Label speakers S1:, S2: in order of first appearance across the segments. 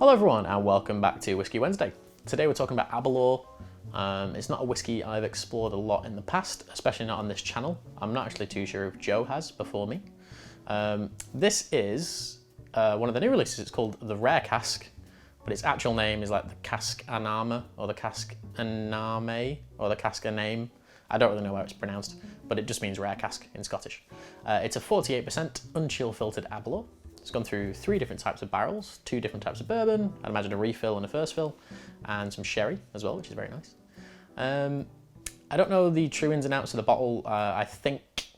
S1: Hello everyone and welcome back to Whiskey Wednesday. Today we're talking about Aberlour. It's not a whiskey I've explored a lot in the past, especially not on this channel. I'm not actually too sure if Joe has before me. This is one of the new releases. It's called the Rare Cask, but its actual name is like the Cask Annam or the Cask Anime or the Cask A-name. I don't really know how it's pronounced, but it just means Rare Cask in Scottish. It's a 48% unchill filtered Aberlour. It's gone through 3 different types of barrels, 2 different types of bourbon, I'd imagine a refill and a first fill, and some sherry as well, which is very nice. I don't know the true ins and outs of the bottle. I think,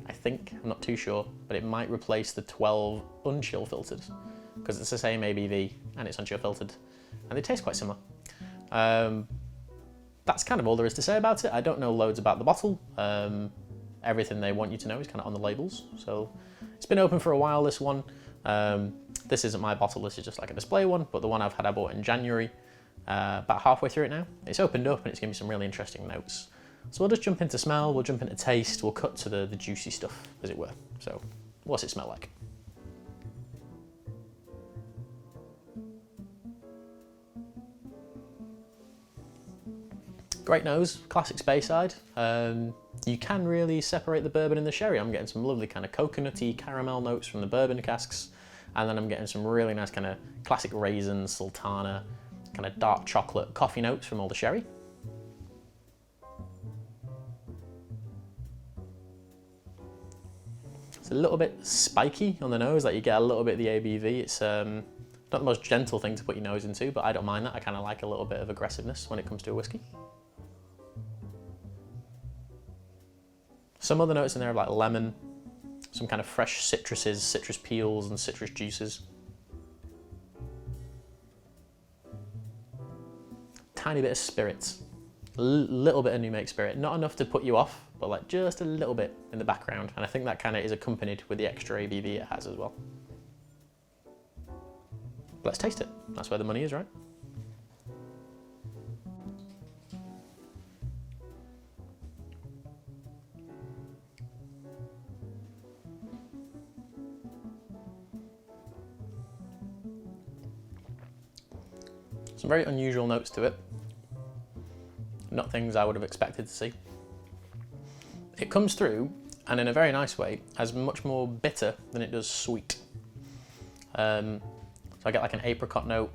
S1: I'm not too sure, but it might replace the 12 unchill filtered, because it's the same ABV and it's unchill filtered, and they taste quite similar. That's kind of all there is to say about it. I don't know loads about the bottle. Everything they want you to know is kind of on the labels. So it's been open for a while, this one. This isn't my bottle, this is just like a display one, but the one I bought in January, about halfway through it now. It's opened up and it's giving me some really interesting notes. So we'll just jump into smell, we'll jump into taste, we'll cut to the juicy stuff, as it were. So what's it smell like? Great nose, classic Speyside. You can really separate the bourbon and the sherry. I'm getting some lovely kind of coconutty caramel notes from the bourbon casks, and then I'm getting some really nice kind of classic raisin, sultana, kind of dark chocolate coffee notes from all the sherry. It's a little bit spiky on the nose, like you get a little bit of the ABV. It's not the most gentle thing to put your nose into, but I don't mind that. I kind of like a little bit of aggressiveness when it comes to a whiskey. Some other notes in there like lemon, some kind of fresh citruses, citrus peels and citrus juices. Tiny bit of spirits, little bit of new make spirit, not enough to put you off, but like just a little bit in the background. And I think that kind of is accompanied with the extra ABV it has as well. Let's taste it. That's where the money is, right? Some very unusual notes to it. Not things I would have expected to see. It comes through, and in a very nice way, as much more bitter than it does sweet. So I get like an apricot note.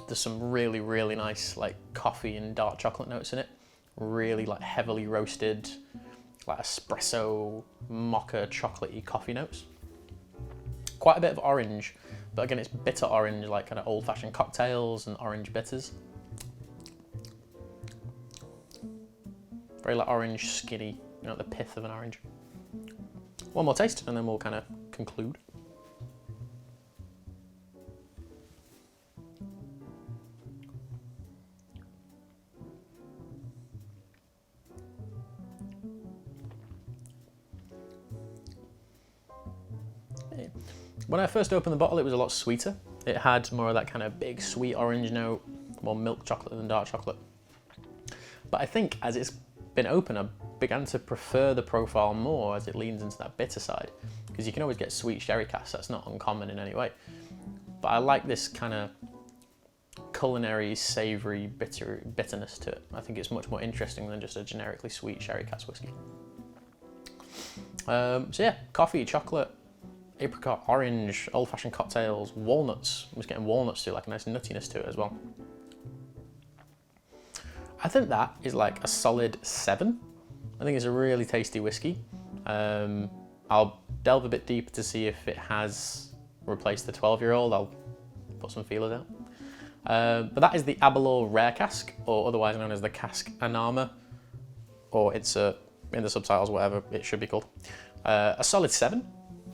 S1: There's some really, really nice like coffee and dark chocolate notes in it. Really like heavily roasted, like espresso, mocha, chocolatey coffee notes. Quite a bit of orange, but again, it's bitter orange, like kind of old-fashioned cocktails and orange bitters. Very like orange skinny, you know, the pith of an orange. One more taste and then we'll kind of conclude. When I first opened the bottle, it was a lot sweeter. It had more of that kind of big sweet orange note, more milk chocolate than dark chocolate. But I think as it's been open, I began to prefer the profile more as it leans into that bitter side, because you can always get sweet sherry casks, that's not uncommon in any way. But I like this kind of culinary, savoury bitterness to it. I think it's much more interesting than just a generically sweet sherry cask whiskey. So yeah, coffee, chocolate, apricot, orange, old-fashioned cocktails, walnuts. I'm just getting walnuts too, like a nice nuttiness to it as well. I think that is like a solid 7. I think it's a really tasty whiskey. I'll delve a bit deeper to see if it has replaced the 12-year-old. I'll put some feelers out. But that is the Aberlour Rare Cask, or otherwise known as the Cask Annam, or it's in the subtitles, whatever it should be called. A solid 7.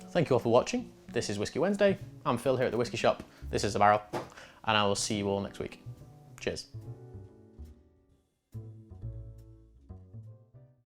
S1: Thank you all for watching. This is Whiskey Wednesday. I'm Phil here at the Whiskey Shop. This is The Barrel, and I will see you all next week. Cheers.